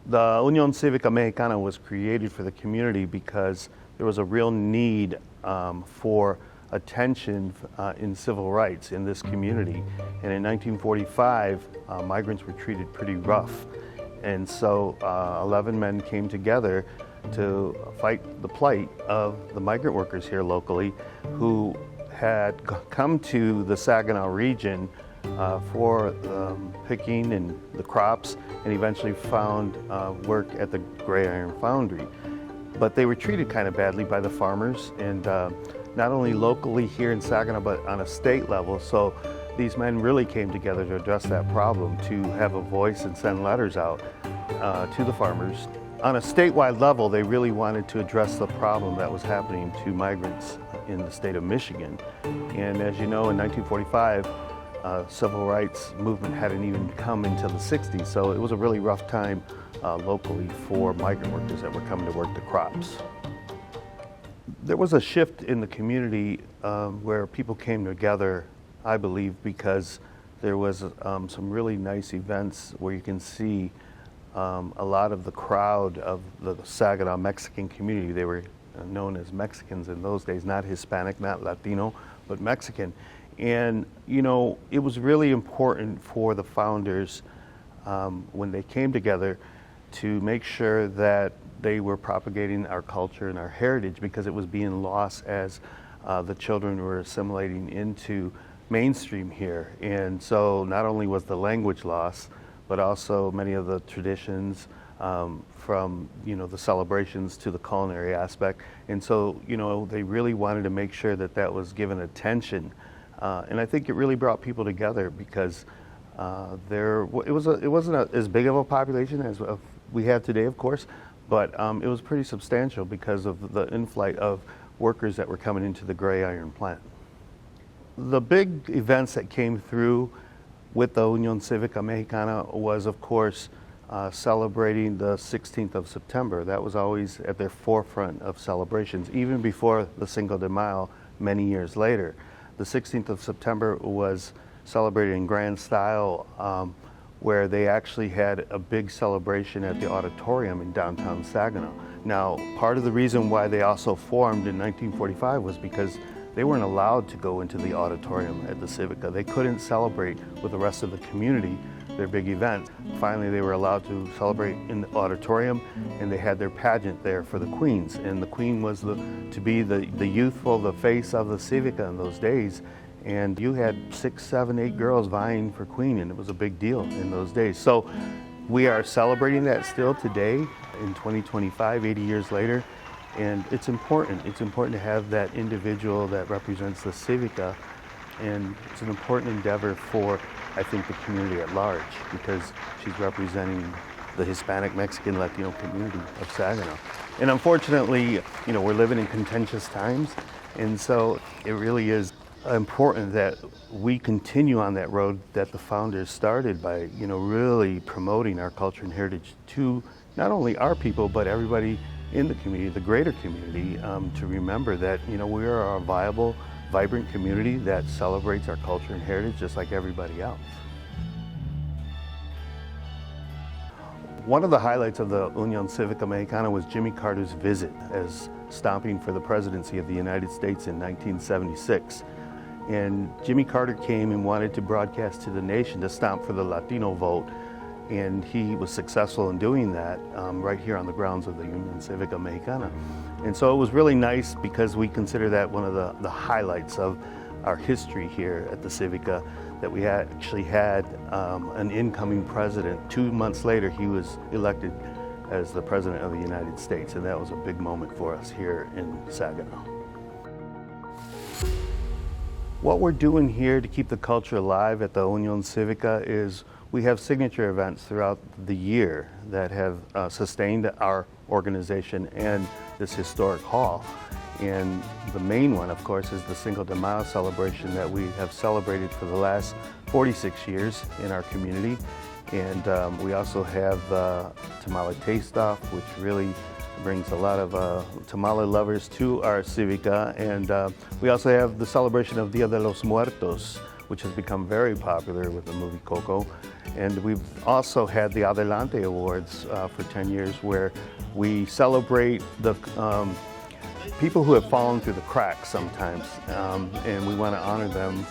The Union Civica Mexicana was created for the community because there was a real need for attention in civil rights in this community. And in 1945, migrants were treated pretty rough. And so 11 men came together to fight the plight of the migrant workers here locally who had come to the Saginaw region for picking and the crops, and eventually found work at the Gray Iron Foundry. But they were treated kind of badly by the farmers, and not only locally here in Saginaw, but on a state level. So these men really came together to address that problem, to have a voice and send letters out to the farmers. On a statewide level, they really wanted to address the problem that was happening to migrants in the state of Michigan. And as you know, in 1945, civil rights movement hadn't even come until the 60s, so it was a really rough time locally for migrant workers that were coming to work the crops. There was a shift in the community where people came together, I believe, because there was some really nice events where you can see a lot of the crowd of the Saginaw Mexican community. They were known as Mexicans in those days, not Hispanic, not Latino, but Mexican. And, you know, it was really important for the founders when they came together to make sure that they were propagating our culture and our heritage, because it was being lost as the children were assimilating into mainstream here. And so not only was the language lost, but also many of the traditions from, you know, the celebrations to the culinary aspect. And so, you know, they really wanted to make sure that that was given attention. And I think it really brought people together because it wasn't as big of a population as we have today, of course, but it was pretty substantial because of the inflight of workers that were coming into the Gray Iron plant. The big events that came through with the Union Civica Mexicana was, of course, celebrating the 16th of September. That was always at their forefront of celebrations, even before the Cinco de Mayo many years later. The 16th of September was celebrated in grand style, where they actually had a big celebration at the auditorium in downtown Saginaw. Now, part of the reason why they also formed in 1945 was because they weren't allowed to go into the auditorium at the Civica. They couldn't celebrate with the rest of the community their big event. Finally, they were allowed to celebrate in the auditorium, and they had their pageant there for the queens. And the queen was to be the youthful, the face of the Civica in those days. And you had 6, 7, 8 girls vying for queen, and it was a big deal in those days. So we are celebrating that still today in 2025, 80 years later. And it's important. It's important to have that individual that represents the Civica, and it's an important endeavor for, I think, the community at large, because she's representing the Hispanic, Mexican, Latino community of Saginaw. And unfortunately, you know, we're living in contentious times, and so it really is important that we continue on that road that the founders started by, you know, really promoting our culture and heritage to not only our people, but everybody in the community, the greater community, to remember that, you know, we are a viable, vibrant community that celebrates our culture and heritage just like everybody else. One of the highlights of the Union Civica Mexicana was Jimmy Carter's visit as stomping for the presidency of the United States in 1976. And Jimmy Carter came and wanted to broadcast to the nation to stomp for the Latino vote. And he was successful in doing that right here on the grounds of the Union Civica Mexicana. And so it was really nice because we consider that one of the highlights of our history here at the Civica, that we actually had an incoming president. 2 months later, he was elected as the President of the United States, and that was a big moment for us here in Saginaw. What we're doing here to keep the culture alive at the Union Civica is we have signature events throughout the year that have sustained our organization and this historic hall. And the main one, of course, is the Cinco de Mayo celebration that we have celebrated for the last 46 years in our community. And we also have Tamale Taste Off, which really brings a lot of tamale lovers to our Civica. And we also have the celebration of Dia de los Muertos, which has become very popular with the movie Coco. And we've also had the Adelante Awards for 10 years, where we celebrate the people who have fallen through the cracks sometimes, and we want to honor them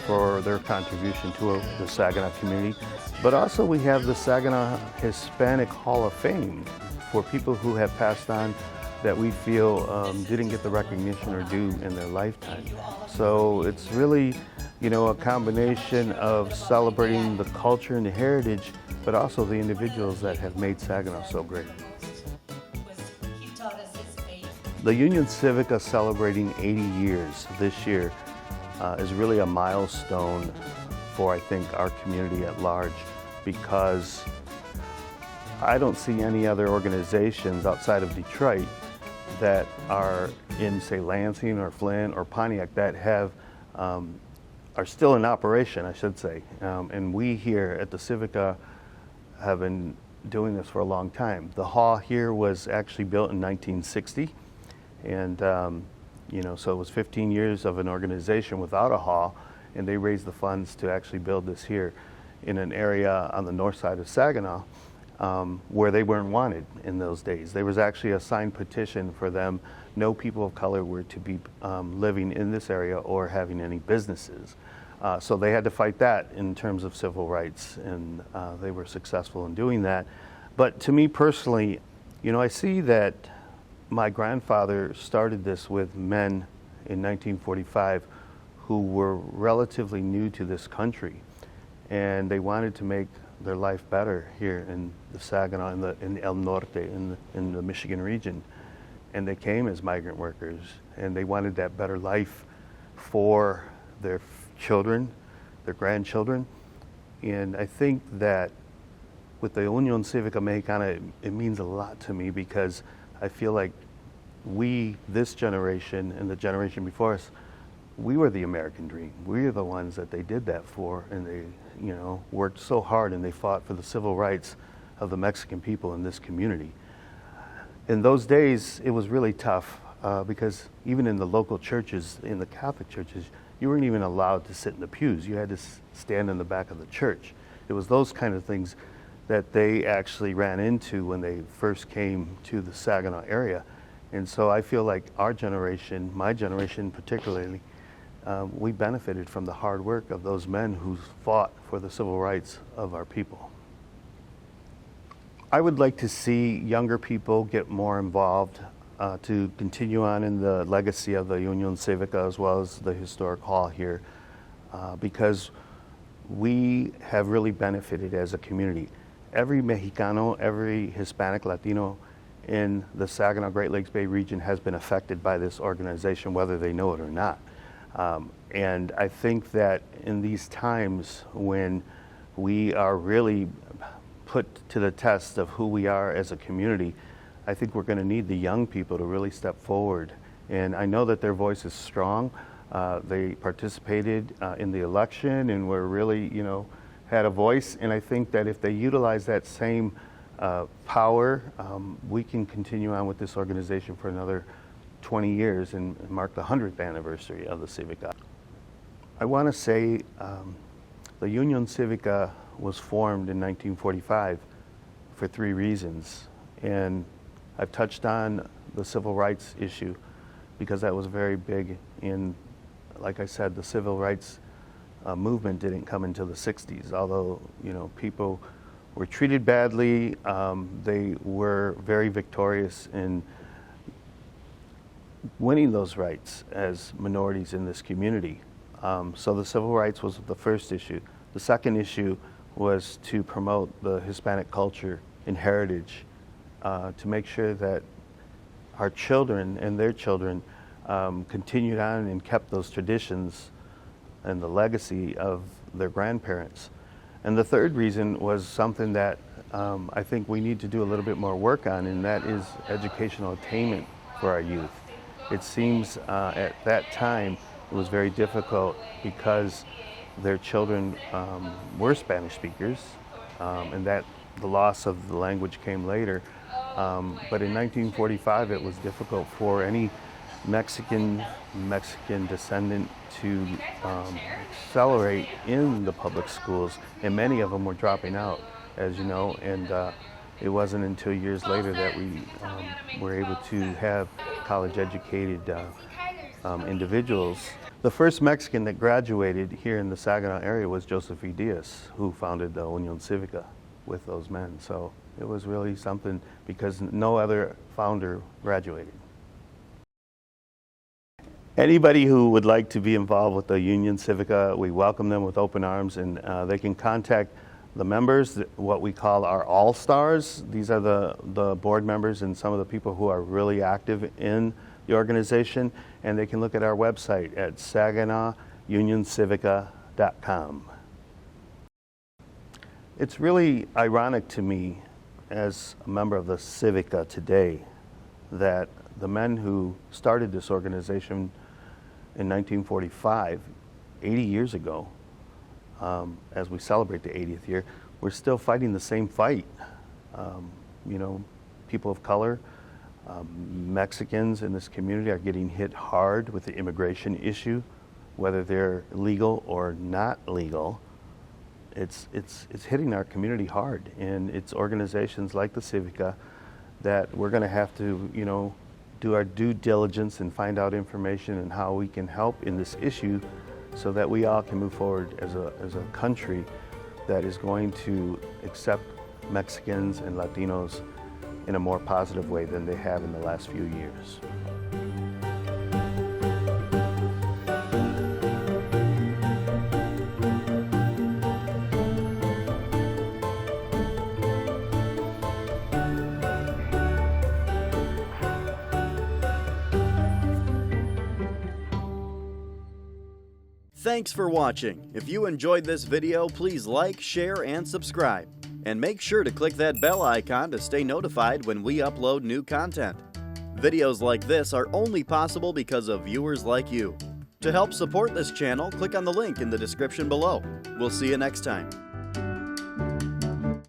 for their contribution to the Saginaw community. But also we have the Saginaw Hispanic Hall of Fame for people who have passed on that we feel didn't get the recognition or due in their lifetime. So it's really, you know, a combination of celebrating the culture and the heritage, but also the individuals that have made Saginaw so great. The Union Civica celebrating 80 years this year is really a milestone for, I think, our community at large, because I don't see any other organizations outside of Detroit that are in, say, Lansing or Flint or Pontiac that have are still in operation, I should say. And we here at the Civica have been doing this for a long time. The hall here was actually built in 1960. And, you know, so it was 15 years of an organization without a hall, and they raised the funds to actually build this here in an area on the north side of Saginaw where they weren't wanted in those days. There was actually a signed petition for them. No people of color were to be living in this area or having any businesses. So they had to fight that in terms of civil rights, and they were successful in doing that. But to me personally, you know, I see that my grandfather started this with men in 1945 who were relatively new to this country, and they wanted to make their life better here in the Saginaw, in El Norte, in the Michigan region. And they came as migrant workers, and they wanted that better life for their children, their grandchildren. And I think that with the Union Civica Mexicana, it means a lot to me, because I feel like we, this generation and the generation before us, we were the American dream. We are the ones that they did that for, and they, you know, worked so hard, and they fought for the civil rights of the Mexican people in this community. In those days, it was really tough because even in the local churches, in the Catholic churches, you weren't even allowed to sit in the pews. You had to stand in the back of the church. It was those kind of things that they actually ran into when they first came to the Saginaw area. And so I feel like our generation, my generation particularly, we benefited from the hard work of those men who fought for the civil rights of our people. I would like to see younger people get more involved to continue on in the legacy of the Union Civica as well as the historic hall here, because we have really benefited as a community. Every Mexicano, every Hispanic, Latino in the Saginaw Great Lakes Bay region has been affected by this organization, whether they know it or not. And I think that in these times when we are really put to the test of who we are as a community, I think we're going to need the young people to really step forward. And I know that their voice is strong. They participated in the election and were really, you know, had a voice. And I think that if they utilize that same power, we can continue on with this organization for another 20 years and mark the 100th anniversary of the Civica. I want to say the Union Civica was formed in 1945 for 3 reasons. And I've touched on the civil rights issue because that was very big in, like I said, the civil rights movement didn't come until the 60s, although, you know, people were treated badly. They were very victorious in winning those rights as minorities in this community. So the civil rights was the first issue. The second issue was to promote the Hispanic culture and heritage, to make sure that our children and their children continued on and kept those traditions and the legacy of their grandparents. And the third reason was something that I think we need to do a little bit more work on, and that is educational attainment for our youth. It seems at that time it was very difficult because their children were Spanish speakers, and that the loss of the language came later. But in 1945 it was difficult for any Mexican descendant to accelerate in the public schools, and many of them were dropping out, as you know, and it wasn't until years later that we were able to have college-educated individuals. The first Mexican that graduated here in the Saginaw area was Joseph E. Diaz, who founded the Union Civica with those men. So it was really something because no other founder graduated. Anybody who would like to be involved with the Union Civica, we welcome them with open arms, and they can contact the members, what we call our all-stars. These are the board members and some of the people who are really active in the organization, and they can look at our website at SaginawUnionCivica.com. It's really ironic to me as a member of the Civica today that the men who started this organization in 1945, 80 years ago, as we celebrate the 80th year, we're still fighting the same fight. You know, people of color, Mexicans in this community are getting hit hard with the immigration issue, whether they're legal or not legal. It's hitting our community hard, and it's organizations like the Civica that we're going to have to, you know, do our due diligence and find out information and how we can help in this issue so that we all can move forward as a country that is going to accept Mexicans and Latinos in a more positive way than they have in the last few years. Thanks for watching. If you enjoyed this video, please like, share, and subscribe. And make sure to click that bell icon to stay notified when we upload new content. Videos like this are only possible because of viewers like you. To help support this channel, click on the link in the description below. We'll see you next time.